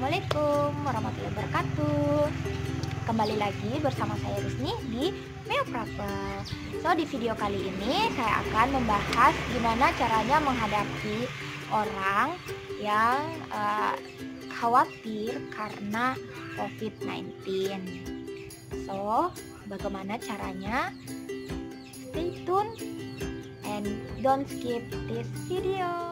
Assalamualaikum warahmatullahi wabarakatuh. Kembali lagi bersama saya Rusni di Meo Prapel. Di video kali ini saya akan membahas gimana caranya menghadapi orang yang khawatir karena COVID-19. Bagaimana caranya? Stay tune and don't skip this video.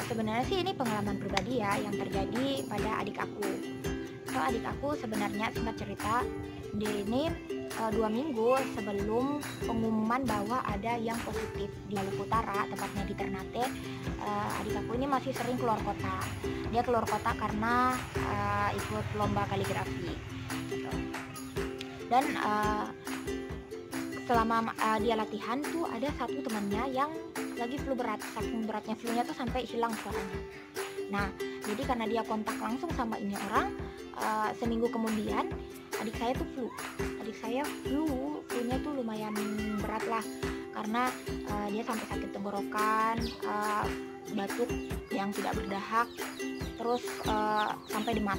Sebenarnya sih ini pengalaman pribadi ya yang terjadi pada adik aku. Adik aku sebenarnya singkat cerita, ini 2 minggu sebelum pengumuman bahwa ada yang positif di Maluku Utara, tepatnya di Ternate, adik aku ini masih sering keluar kota. Dia keluar kota karena ikut lomba kaligrafi. Gitu. Dan selama dia latihan tuh ada satu temannya yang lagi flu berat, saking beratnya flu-nya tuh sampai hilang suaranya. Nah, jadi karena dia kontak langsung sama ini orang, seminggu kemudian adik saya tuh flu-nya tuh lumayan berat lah, karena dia sampai sakit tenggorokan, batuk yang tidak berdahak, terus sampai demam.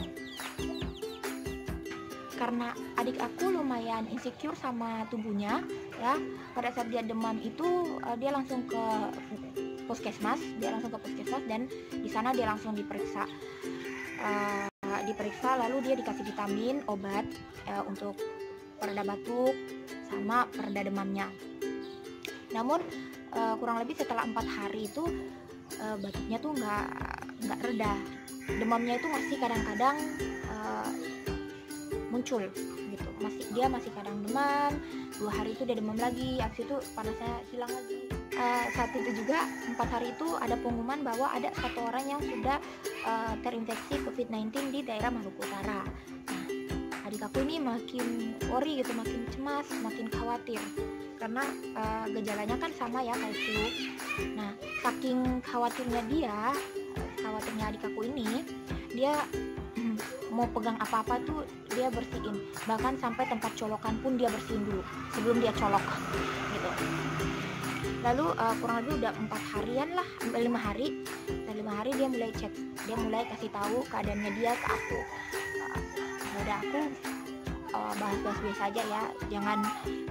Karena adik aku lumayan insecure sama tubuhnya ya, pada saat dia demam itu dia langsung ke puskesmas, dan di sana dia langsung diperiksa, lalu dia dikasih vitamin, obat untuk pereda batuk sama pereda demamnya. Namun kurang lebih setelah 4 hari itu batuknya tuh nggak reda, demamnya itu masih kadang-kadang muncul gitu, dia masih kadang demam, 2 hari itu dia demam lagi, habis itu panasnya hilang lagi. Saat itu juga 4 hari itu ada pengumuman bahwa ada 1 orang yang sudah terinfeksi COVID-19 di daerah Maluku Utara. Nah, adik aku ini makin worry gitu, makin cemas, makin khawatir karena gejalanya kan sama ya kayak flu. Nah, saking khawatirnya adik aku ini, dia mau pegang apa-apa tuh dia bersihin, bahkan sampai tempat colokan pun dia bersihin dulu sebelum dia colok gitu. Lalu kurang lebih udah 4 harian lah, 5 hari. Dari 5 hari dia mulai chat, dia mulai kasih tahu keadaannya dia ke aku. Udah aku bahas-bahas biasa aja ya,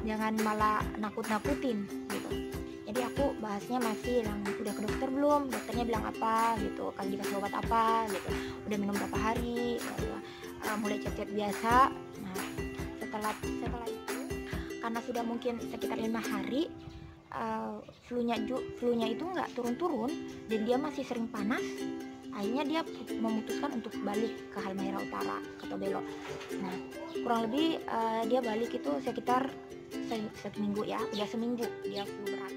jangan malah nakut-nakutin gitu. Jadi aku bahasnya masih yang udah ke dokter belum, dokternya bilang apa gitu, kan dikasih obat apa gitu, udah minum berapa hari, mulai chat-chat biasa. Nah, setelah itu karena sudah mungkin sekitar 5 hari, flu-nya itu nggak turun-turun dan dia masih sering panas. Akhirnya dia memutuskan untuk balik ke Halmahera Utara, ke Tobelo. Nah, kurang lebih dia balik itu sekitar seminggu ya, udah seminggu dia flu berat.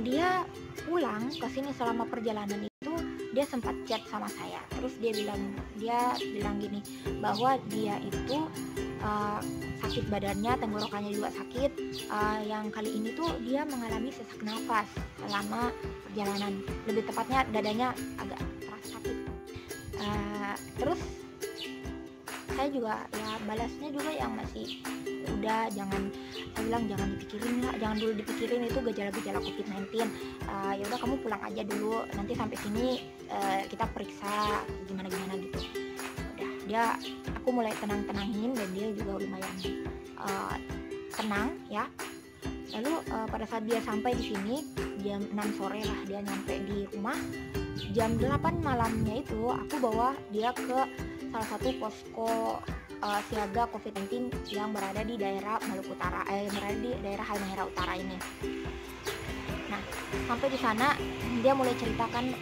Dia pulang ke sini, selama perjalanan itu dia sempat chat sama saya. Terus dia bilang gini, bahwa dia itu sakit badannya, tenggorokannya juga sakit. Yang kali ini tuh dia mengalami sesak nafas selama perjalanan, lebih tepatnya dadanya agak terasa sakit. Terus saya juga ya balasnya juga yang masih udah, saya bilang jangan dulu dipikirin itu gejala-gejala COVID-19. Ya udah kamu pulang aja dulu, nanti sampai sini kita periksa gimana gitu. Udah, aku mulai tenangin dan dia juga lumayan tenang ya. Lalu pada saat dia sampai di sini jam 6 sore lah dia nyampe di rumah. Jam 8 malamnya itu aku bawa dia ke salah satu posko siaga COVID-19 yang berada di daerah Maluku Utara, berada di daerah Halmahera Utara ini. Nah, sampai di sana dia mulai ceritakan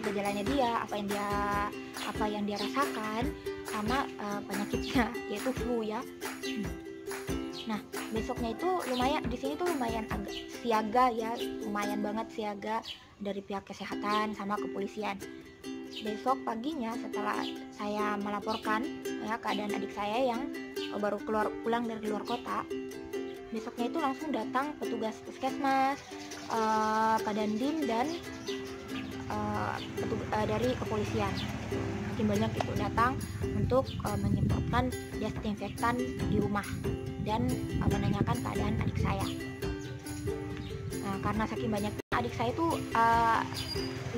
gejalanya dia, apa yang dia rasakan sama penyakitnya, yaitu flu ya. Nah, besoknya itu di sini tuh lumayan agak siaga ya, lumayan banget siaga dari pihak kesehatan sama kepolisian. Besok paginya setelah saya melaporkan ya keadaan adik saya yang baru pulang dari luar kota, besoknya itu langsung datang petugas puskesmas, Padandim dan dari kepolisian. semakin banyak itu datang untuk menyemprotkan desinfektan di rumah dan menanyakan keadaan adik saya. Nah, karena saking banyak adik saya itu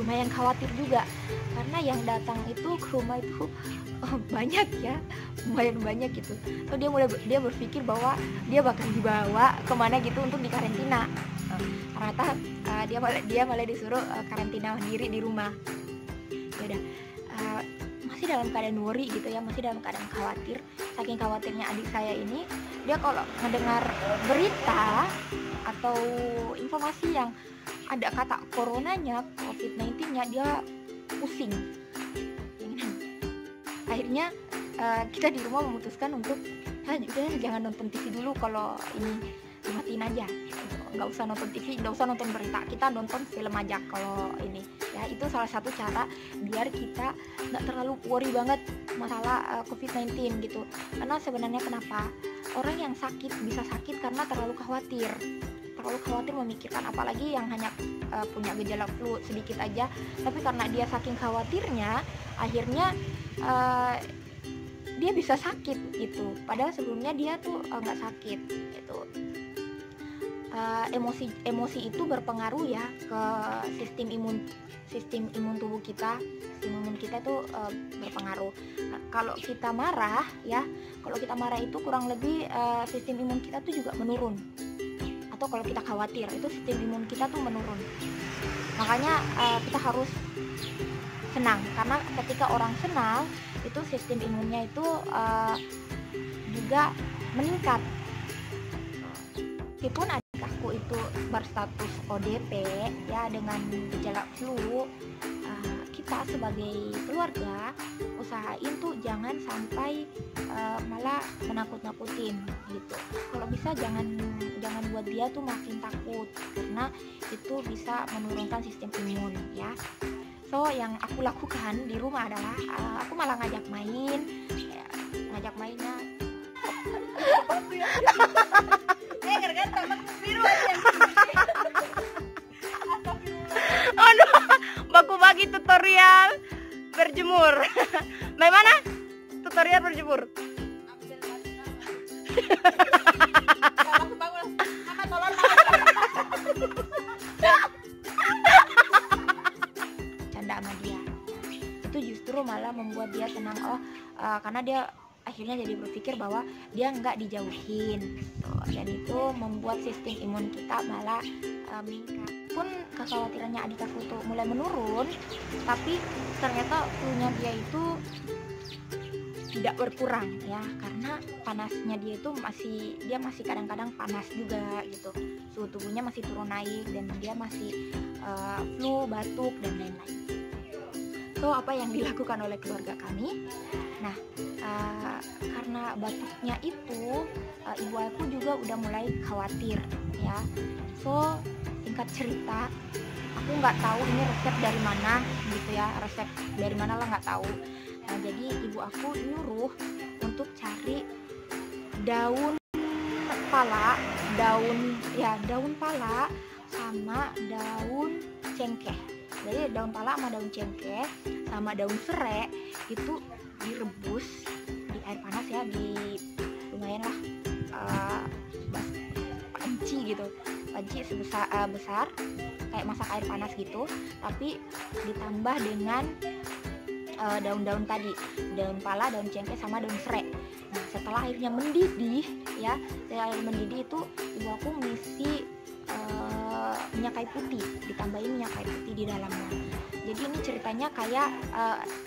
lumayan khawatir juga, karena yang datang itu ke rumah itu banyak ya, lumayan banyak gitu. So dia berpikir bahwa dia bakal dibawa kemana gitu untuk dikarantina. Ternyata dia malah disuruh karantina mandiri di rumah. Ya udah, masih dalam keadaan worry gitu ya, masih dalam keadaan khawatir. Saking khawatirnya adik saya ini, dia kalau mendengar berita atau informasi yang ada kata coronanya, COVID-19-nya, dia pusing. Akhirnya kita di rumah memutuskan untuk udah jangan nonton TV dulu, kalau ini dimatiin aja, nggak usah nonton TV, nggak usah nonton berita, kita nonton film aja kalau ini ya. Itu salah satu cara biar kita nggak terlalu worry banget masalah COVID-19 gitu. Karena sebenarnya kenapa orang yang sakit bisa sakit karena terlalu khawatir memikirkan, apalagi yang hanya punya gejala flu sedikit aja, tapi karena dia saking khawatirnya akhirnya dia bisa sakit gitu, padahal sebelumnya dia tuh nggak sakit gitu. Emosi itu berpengaruh ya ke sistem imun tubuh kita. Sistem imun kita tuh berpengaruh. Nah, kalau kita marah itu kurang lebih sistem imun kita tuh juga menurun. Atau kalau kita khawatir itu sistem imun kita tuh menurun. Makanya kita harus senang, karena ketika orang senang itu sistem imunnya itu juga meningkat. Meskipun adik aku itu berstatus ODP ya dengan gejala flu, kita sebagai keluarga usahain tuh jangan sampai malah menakut-nakutin gitu. Kalau bisa jangan buat dia tuh makin takut, karena itu bisa menurunkan sistem imun ya. So yang aku lakukan di rumah adalah aku malah ngajak mainnya aduh, baku bagi tutorial berjemur. Bagaimana tutorial berjemur? Canda sama dia, itu justru malah membuat dia tenang. Karena dia akhirnya jadi berpikir bahwa dia nggak dijauhin gitu. Dan itu membuat sistem imun kita malah meningkat. Pun kekhawatirannya adik aku tuh mulai menurun, tapi ternyata flu-nya dia itu tidak berkurang ya, karena panasnya dia itu masih kadang-kadang panas juga gitu, suhu tubuhnya masih turun naik, dan dia masih flu, batuk dan lain-lain. So apa yang dilakukan oleh keluarga kami? Nah, karena batuknya itu ibu aku juga udah mulai khawatir ya. So singkat cerita, aku nggak tahu ini resep dari mana gitu ya, resep dari mana lah nggak tahu. Nah, jadi ibu aku nyuruh untuk cari daun pala sama daun cengkeh. Jadi daun pala sama daun cengkeh sama daun serai itu direbus di air panas ya, di lumayan lah panci gitu, panci besar kayak masak air panas gitu, tapi ditambah dengan daun-daun tadi, daun pala, daun cengkeh sama daun serai. Nah, setelah airnya mendidih ya, setelah air mendidih itu ibu aku ngisi minyak kayu putih, ditambahin minyak kayu putih di dalamnya. Jadi ini ceritanya kayak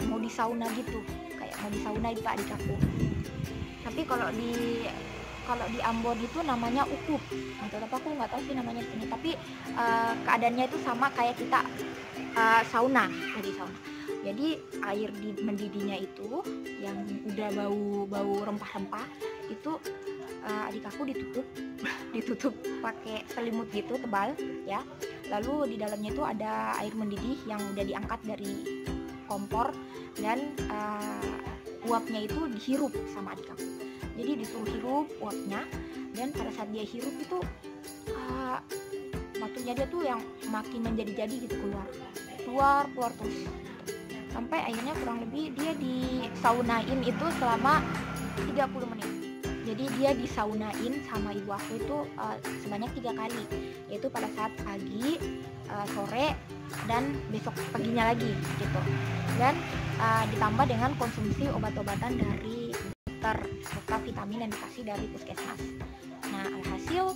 mau di sauna gitu, kayak mau di sauna itu adik aku. Tapi kalau di Ambon itu namanya ukup gitu, tapi aku nggak tahu sih namanya ini. Tapi keadaannya itu sama kayak kita sauna, jadi sauna. Jadi air mendidihnya itu yang udah bau rempah-rempah itu adik aku ditutup pakai selimut gitu tebal ya. Lalu di dalamnya itu ada air mendidih yang udah diangkat dari kompor, dan uapnya itu dihirup sama adik aku. Jadi disuruh hirup uapnya, dan pada saat dia hirup itu batuknya dia tuh yang makin menjadi-jadi gitu, keluar terus. sampai akhirnya kurang lebih dia disaunain itu selama 30 menit. Jadi dia disaunain sama ibu aku itu sebanyak 3 kali, yaitu pada saat pagi, sore, dan besok paginya lagi gitu. Dan ditambah dengan konsumsi obat-obatan dari dokter serta vitamin yang dikasih dari puskesmas. Nah, alhasil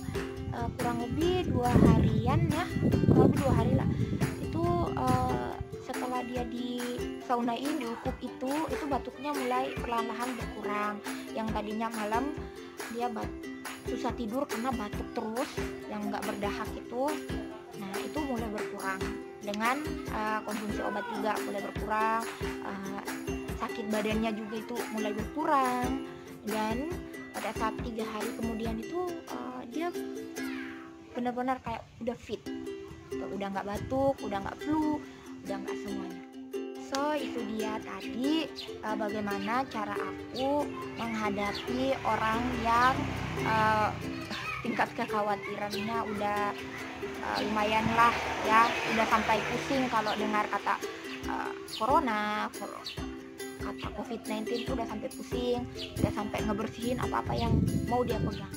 kurang lebih 2 harian ya, kurang lebih 2 hari lah. Itu setelah dia disaunain, diukup itu batuknya mulai perlahan-lahan berkurang. Yang tadinya malam dia susah tidur karena batuk terus, yang nggak berdahak itu. Nah, itu mulai berkurang dengan konsumsi obat juga mulai berkurang, sakit badannya juga itu mulai berkurang. Dan pada saat 3 hari kemudian itu dia benar-benar kayak udah fit, udah nggak batuk, udah nggak flu, udah nggak semuanya. So itu dia tadi bagaimana cara aku menghadapi orang yang tingkat kekhawatirannya udah lumayan lah ya, udah sampai pusing kalau dengar kata corona, kata COVID-19 itu udah sampai pusing, udah sampai ngebersihin apa-apa yang mau dia pegang.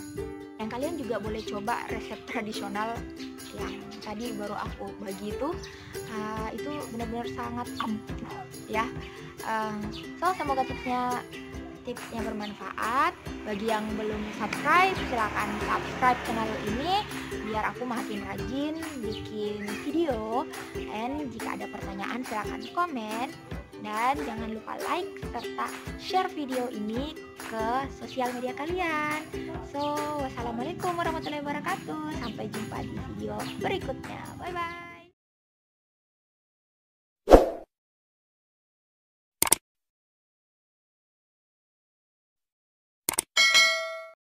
Dan kalian juga boleh coba resep tradisional yang tadi baru aku bagi itu benar-benar sangat ampuh ya. So semoga tipsnya bermanfaat. Bagi yang belum subscribe, silakan subscribe channel ini biar aku makin rajin bikin video. And jika ada pertanyaan silakan komen, dan jangan lupa like serta share video ini ke sosial media kalian. So wassalamualaikum warahmatullahi wabarakatuh, sampai jumpa di video berikutnya. Bye bye.